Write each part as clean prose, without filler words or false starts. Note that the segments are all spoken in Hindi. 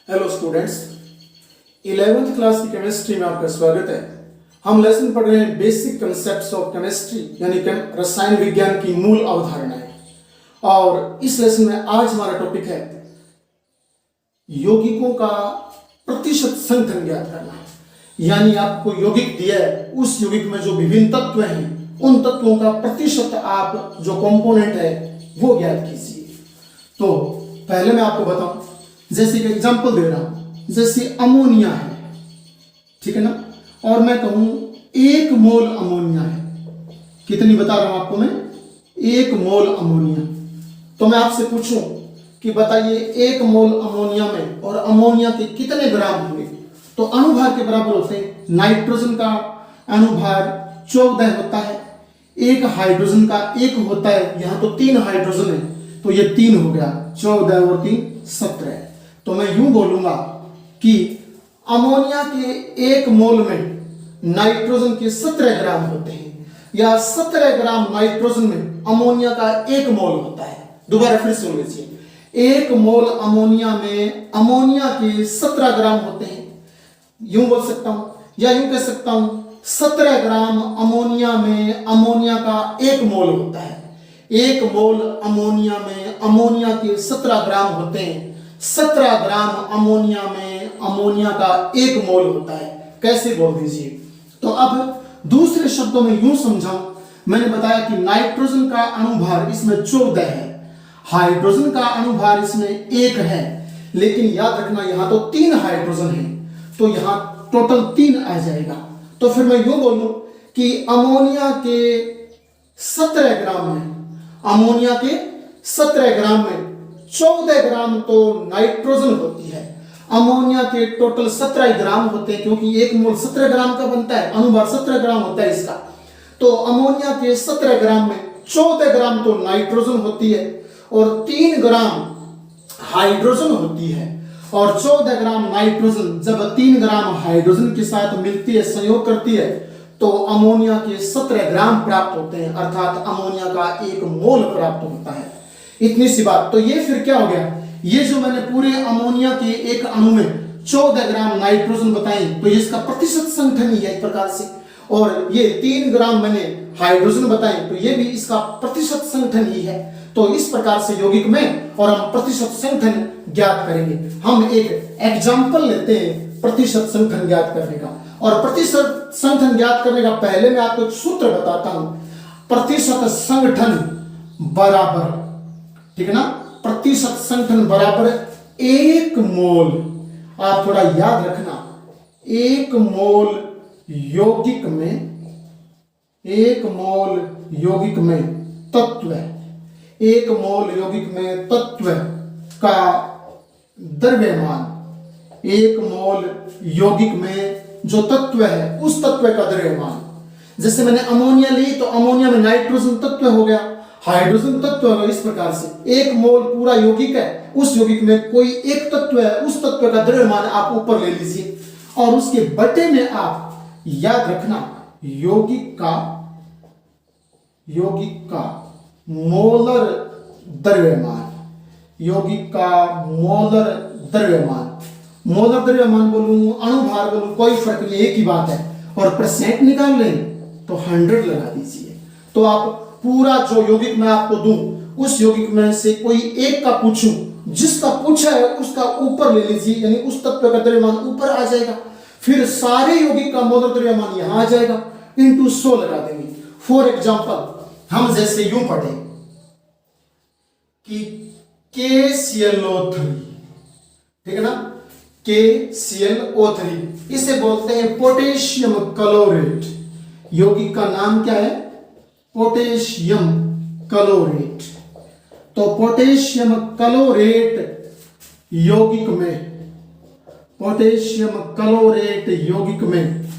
हेलो स्टूडेंट्स, 11th क्लास की केमिस्ट्री में आपका स्वागत है। हम लेसन पढ़ रहे हैं बेसिक कंसेप्ट्स ऑफ केमिस्ट्री, यानी कि रसायन विज्ञान की मूल अवधारणाएं। और इस लेसन में आज हमारा टॉपिक है यौगिकों का प्रतिशत संघटन ज्ञात करना। यानी आपको यौगिक दिया है, उस यौगिक में जो विभिन्न तत्व हैं, उन तत्वों का प्रतिशत आप जो कंपोनेंट है वो ज्ञात कीजिए। तो पहले मैं आपको बताऊं, जैसे कि एग्जांपल दे रहा हूं, जैसे अमोनिया है, ठीक है ना, और मैं कहूं 1 मोल अमोनिया है। कितनी बता रहा हूं आपको मैं? 1 मोल अमोनिया। तो मैं आपसे पूछूं कि बताइए 1 मोल अमोनिया में और अमोनिया के कितने ग्राम होंगे? तो अणुभार के बराबर होते हैं। नाइट्रोजन का अणुभार 14 होता है, एक हाइड्रोजन का 1 होता है। यहां तो 3 हाइड्रोजन है, तो ये 3 हो गया, 14 और 3 17। तो मैं यूं बोलूंगा कि अमोनिया के 1 मोल में नाइट्रोजन के 17 ग्राम होते हैं, या 17 ग्राम नाइट्रोजन में अमोनिया का 1 मोल होता है। दोबारा फिर सुन लीजिए, 1 मोल अमोनिया में अमोनिया के 17 ग्राम होते हैं। यूं बोल सकता हूं, या यूं कह सकता हूं 17 ग्राम अमोनिया में अमोनिया का 1 मोल होता है। 1 मोल अमोनिया में अमोनिया के 17 ग्राम होते हैं। 17 ग्राम अमोनिया में अमोनिया का 1 मोल होता है। कैसे बोल दीजिए? तो अब दूसरे शब्दों में यूं समझाऊं, मैंने बताया कि नाइट्रोजन का अणुभार इसमें 14 है, हाइड्रोजन का अणुभार इसमें 1 है, लेकिन याद रखना यहां तो 3 हाइड्रोजन है, तो यहां टोटल 3 आ जाएगा। तो फिर मैं यूं बोलूं कि अमोनिया के 17 ग्राम में, अमोनिया के 17 ग्राम में 14 ग्राम तो नाइट्रोजन होती है। अमोनिया के टोटल 17 ग्राम होते हैं, क्योंकि 1 मोल 17 ग्राम का बनता है, अणुभार 17 ग्राम होता है इसका। तो अमोनिया के 17 ग्राम में 14 ग्राम तो नाइट्रोजन होती है और 3 ग्राम हाइड्रोजन होती है। और 14 ग्राम नाइट्रोजन जब 3 ग्राम हाइड्रोजन के साथ मिलती है, संयोग करती है, तो अमोनिया के 17 ग्राम प्राप्त होते हैं, अर्थात अमोनिया का 1 मोल प्राप्त होता है। इतनी सी बात। तो ये फिर क्या हो गया? ये जो मैंने पूरे अमोनिया के एक अणु में 14 ग्राम नाइट्रोजन बताई, तो इसका प्रतिशत संघटन ही है एक प्रकार से। और ये 3 ग्राम मैंने हाइड्रोजन बताए, तो ये भी इसका प्रतिशत संघटन ही है। तो इस प्रकार से यौगिक में और हम प्रतिशत संघटन ज्ञात करेंगे। हम एक एग्जाम्पल लेते हैं प्रतिशत संघटन ज्ञात करने का। और प्रतिशत संघटन ज्ञात करने का पहले मैं आपको एक सूत्र बताता हूं। प्रतिशत संघटन बराबर, ठीक है ना, प्रतिशत संघटन बराबर 1 मोल, आप थोड़ा याद रखना, 1 मोल यौगिक में, 1 मोल यौगिक में तत्व, 1 मोल यौगिक में तत्व का द्रव्यमान, 1 मोल यौगिक में जो तत्व है उस तत्व का द्रव्यमान। जैसे मैंने अमोनिया ली, तो अमोनिया में नाइट्रोजन तत्व हो गया, हाइड्रोजन तत्व होगा। इस प्रकार से 1 मोल पूरा यौगिक है, उस यौगिक में कोई एक तत्व है, उस तत्व का द्रव्यमान आप ऊपर ले लीजिए, और उसके बटे में आप याद रखना यौगिक का मोलर द्रव्यमान, यौगिक का मोलर द्रव्यमान। मोलर द्रव्यमान बोलूं, अणुभार बोलूं, कोई फर्क नहीं, एक ही बात है। और परसेंट निकाल लें तो 100 लगा दीजिए। तो आप पूरा जो यौगिक मैं आपको दूं, उस यौगिक में से कोई एक का पूछूं, जिसका पूछा है उसका ऊपर ले लीजिए, यानी उस तत्व का द्रव्यमान ऊपर आ जाएगा। फिर सारे यौगिक का मोलर द्रव्यमान यहां आ जाएगा, इंटू 100 लगा देंगे। फॉर एग्जांपल हम जैसे यूं पढ़े कि KClO3, ठीक है ना, KClO3, इसे बोलते हैं पोटेशियम क्लोरेट। यौगिक का नाम क्या है? Potassium chlorate. तो पोटेशियम क्लोरेट यौगिक में, पोटेशियम क्लोरेट यौगिक में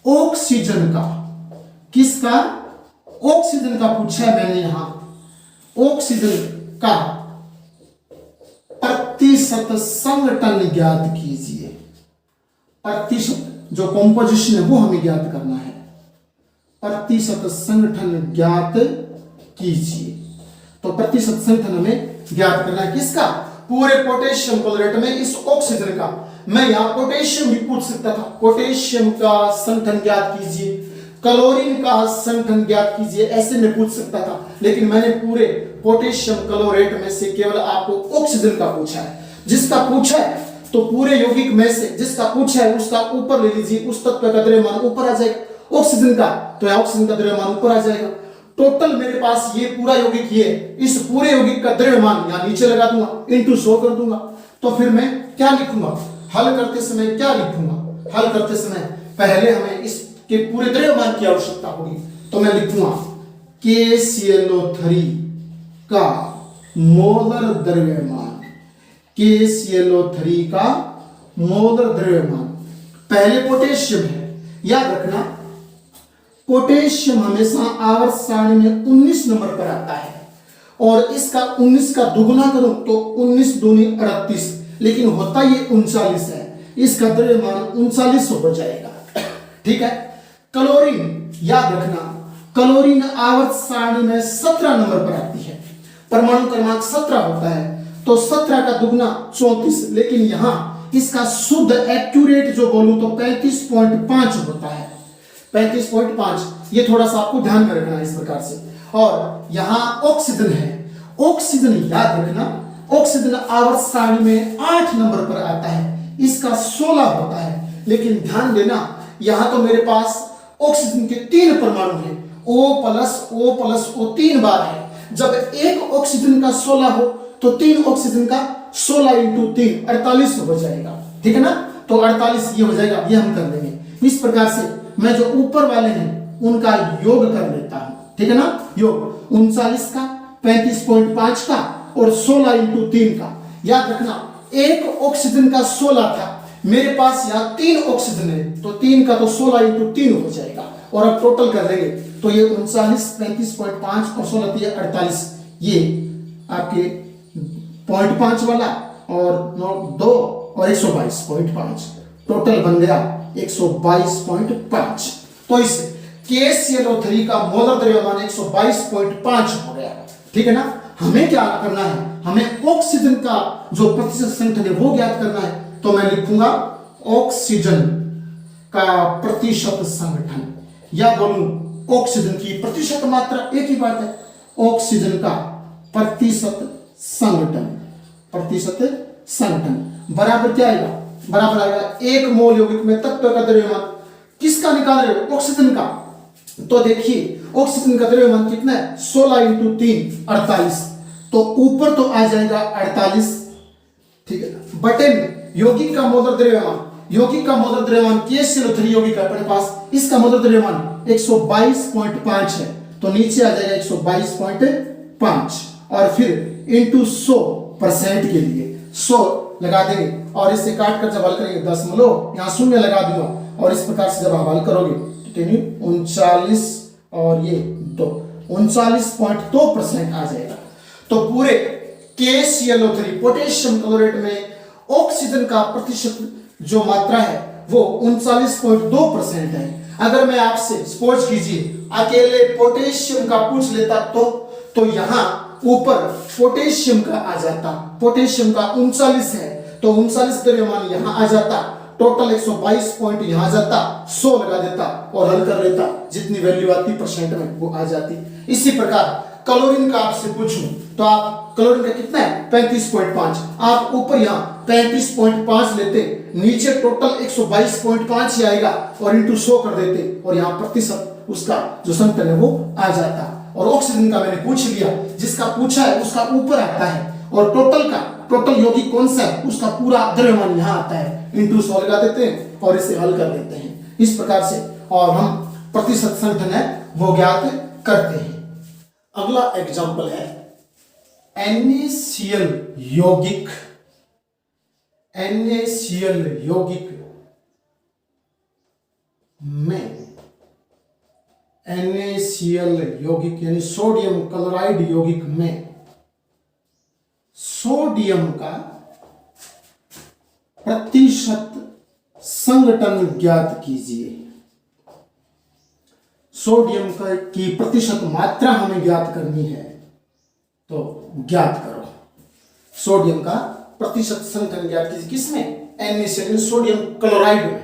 ऑक्सीजन का, किसका? ऑक्सीजन का पूछा है मैंने यहां। ऑक्सीजन का प्रतिशत संघटन ज्ञात कीजिए। प्रतिशत जो कॉम्पोजिशन है वो हमें ज्ञात करना है। प्रतिशत संघटन ज्ञात कीजिए। तो प्रतिशत संघटन हमें ज्ञात करना है किसका? पूरे पोटेशियम क्लोरेट में इस ऑक्सीजन का, मैं यहाँ पोटेशियम भी पूछ सकता था, पोटेशियम का संगठन ज्ञात कीजिए, क्लोरीन का संगठन ज्ञात कीजिए, ऐसे में पूछ सकता था, लेकिन मैंने पूरे पोटेशियम क्लोरेट में से केवल आपको ऑक्सीजन का पूछा है। जिसका पूछा है तो पूरे यौगिक में से जिसका पूछा है उसका ऊपर ले लीजिए, उस तत्व का द्रव्यमान ऊपर आ जाएगा। ऑक्सीजन का तो यहाँ ऑक्सीजन का द्रव्यमान ऊपर आ जाएगा। टोटल मेरे पास ये पूरा यौगिक, ये इस पूरे यौगिक का द्रव्यमान यहाँ नीचे लगा दूंगा, इंटू 100 कर दूंगा। तो फिर मैं क्या लिखूंगा, हल करते समय क्या लिखूंगा, हल करते समय पहले हमें इसके पूरे द्रव्यमान की आवश्यकता होगी, तो मैं लिखूंगा KClO3 का मोलर द्रव्यमान, KClO3 का मोलर द्रव्यमान। पहले पोटेशियम है, याद रखना पोटेशियम हमेशा आवर्त सारणी में 19 नंबर पर आता है, और इसका 19 का दुगुना करूं तो 19 दूनी 38, लेकिन होता ये 39 है, इसका द्रव्यमान 39 हो जाएगा। ठीक है। क्लोरीन, याद रखना क्लोरीन आवर्त सारणी में 17 नंबर पर आती है, परमाणु क्रमांक 17 होता है, तो 17 का दुगना 34, लेकिन यहां इसका शुद्ध एक्यूरेट जो बोलूं तो 35.5 होता है, 35.5। ये थोड़ा सा आपको ध्यान में रखना है इस प्रकार से। और यहां ऑक्सीजन है, ऑक्सीजन याद रखना ऑक्सीजन आवर्त सारणी में 8 नंबर पर आता है, इसका 16 होता है, लेकिन ध्यान देना यहां तो मेरे पास ऑक्सीजन के 3 परमाणु हैं, O+O+O 3 बार है। जब एक ऑक्सीजन का 16 हो तो 3 ऑक्सीजन का 16 इंटू 3 48 हो जाएगा। ठीक है ना, तो 48 ये हो जाएगा, ये हम कर लेंगे। इस प्रकार से मैं जो ऊपर वाले हैं उनका योग कर लेता हूं। ठीक है ना, योग 39 का, 35.5 का और 16 इंटू 3 का। याद रखना एक ऑक्सीजन का 16 था, मेरे पास यहाँ 3 ऑक्सीजन है, तो 3 का तो 16 इंटू 3 हो जाएगा। और अब टोटल कर लेंगे तो ये 39, 35.5 और 16 ये 48, ये आपके 0.5 वाला और 2 और 122.5, टोटल बन गया 122.5। तो इस KClO3 का मोलर द्रव्यमान 122.5 हो गया। ठीक है ना, हमें क्या करना है, हमें ऑक्सीजन का जो प्रतिशत संगठन है वो ज्ञात करना है। तो मैं लिखूंगा ऑक्सीजन का प्रतिशत संगठन, या बोलूं ऑक्सीजन की प्रतिशत मात्रा, एक ही बात है, ऑक्सीजन का प्रतिशत संगठन, प्रतिशत संगठन बराबर क्या आएगा, बराबर आएगा 1 मोल यौगिक में तत्व का द्रव्यमान। किसका निकाल रहे हो, ऑक्सीजन का। तो देखिए ऑक्सीजन का द्रव्यमान कितना है, 16 इंटू 3 48, तो ऊपर तो आ जाएगा 48। ठीक है, बटे में यौगिक का मोलर द्रव्यमान, यौगिक का मोलर द्रव्यमान KClO3 यौगिक है अपने पास, इसका मोलर द्रव्यमान 122.5 है, तो नीचे आ जाएगा 122.5 और फिर इंटू 100% के लिए 100 लगा देंगे और इससे काट कर जब हल करेंगे दशमलव यहाँ शून्य लगा दूंगा और इस प्रकार से जब आप हल करोगे तो 39 और ये 39.2% आ जाएगा। तो पूरे KClO3 पोटेशियम क्लोरेट में ऑक्सीजन का प्रतिशत जो मात्रा है वो 39.2% है। अगर मैं आपसे सपोज कीजिए अकेले पोटेशियम का पूछ लेता तो यहाँ ऊपर पोटेशियम का आ जाता, पोटेशियम का 39 है तो 39 द्रव्यमान यहाँ आ जाता, टोटल 122 पॉइंट यहाँ आ जाता, 100 लगा देता और हल कर लेता, जितनी वैल्यू आती परसेंट में वो आ जाती। इसी प्रकार क्लोरीन का आपसे पूछूं तो आप क्लोरीन का कितना है 35.5, आप ऊपर यहाँ 35.5 लेते, नीचे टोटल 122.5 ही आएगा और इंटू 100 कर देते और यहाँ प्रतिशत उसका जो संगठन है वो आ जाता। और ऑक्सीजन का मैंने पूछ लिया, जिसका पूछा है उसका ऊपर आता है और टोटल का, टोटल यौगिक कौन सा है उसका पूरा द्रव्यमान यहाँ आता है, इंटू 100 लगा देते हैं और इसे हल कर देते हैं इस प्रकार से, और हम प्रतिशत संगठन है वो ज्ञात करते हैं। अगला एग्जांपल है NaCl यौगिक, NaCl यौगिक में NaCl यौगिक यानी सोडियम क्लोराइड यौगिक में सोडियम का प्रतिशत संगठन ज्ञात कीजिए। सोडियम का की प्रतिशत मात्रा हमें ज्ञात करनी है, तो ज्ञात करो सोडियम का प्रतिशत संघटन ज्ञात कीजिए। किसमें? NaCl, सोडियम क्लोराइड में।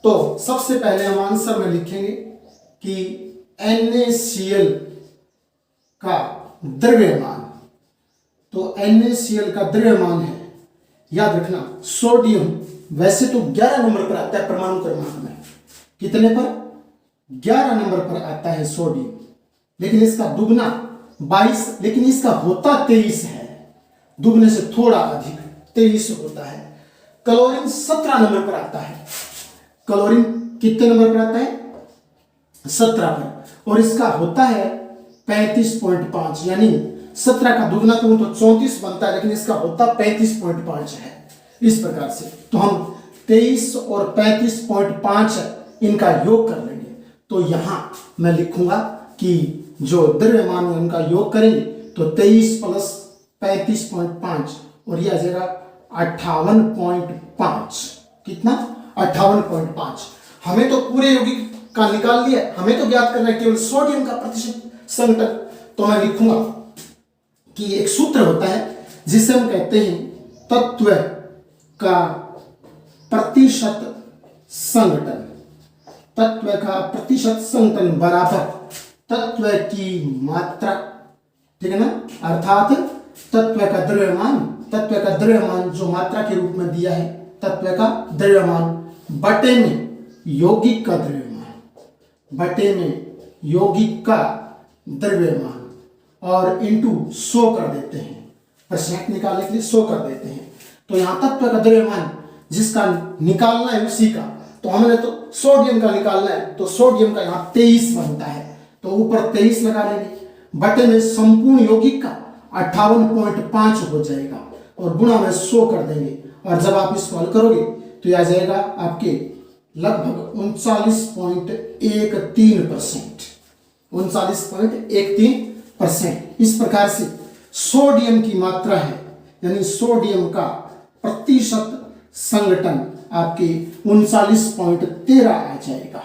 तो सबसे पहले हम आंसर में लिखेंगे कि NaCl का द्रव्यमान, तो NaCl का द्रव्यमान है, याद रखना, सोडियम वैसे तो 11 नंबर पर आता है परमाणु क्रमांक में। कितने पर? 11 नंबर पर आता है सोडियम, लेकिन इसका दुगना 22, लेकिन इसका होता 23 है, दुगने से थोड़ा अधिक 23 होता है। क्लोरीन 17 नंबर पर आता है। क्लोरीन कितने नंबर पर आता है? 17 पर, और इसका होता है 35.5, यानी 17 का दुगना करूं तो 34 बनता है, लेकिन इसका होता 35.5 है। इस प्रकार से तो हम 23 और 35.5 इनका योग कर लेंगे। तो यहां मैं लिखूंगा कि जो द्रव्यमान है उनका योग करेंगे तो 23 प्लस 35.5 और यह आ जाएगा 58.5। कितना? 58.5। हमें तो पूरे यौगिक का निकाल लिया, हमें तो ज्ञात करना है केवल सोडियम का प्रतिशत संघटन। तो मैं लिखूंगा कि एक सूत्र होता है जिसे हम कहते हैं तत्व का प्रतिशत संघटन। तत्व का प्रतिशत संघटन बराबर तत्व की मात्रा, ठीक है ना, अर्थात तत्व का द्रव्यमान जो मात्रा के रूप में दिया है, तत्व का द्रव्यमान बटे में यौगिक का द्रव्यमान, बटे में यौगिक का द्रव्यमान, और इंटू 100 कर देते हैं, परसेंट निकालने के लिए 100 कर देते हैं। तो यहां तत्व का द्रव्यमान जिसका निकालना है उसी का, तो हमने तो सोडियम का निकालना है, तो सोडियम का यहां 23 बनता है, तो ऊपर 23 लगा लेंगे, बटे में संपूर्ण यौगिक का 58.5 हो जाएगा, और गुणा में 100 कर देंगे, और जब आप इसको हल करोगे तो यह आ जाएगा आपके लगभग 39.13%। 39.13%। इस प्रकार से सोडियम की मात्रा है, यानी सोडियम का प्रतिशत संघटन आपके 39.13 आ जाएगा।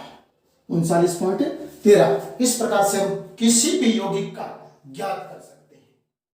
39.13। इस प्रकार से हम किसी भी यौगिक का ज्ञात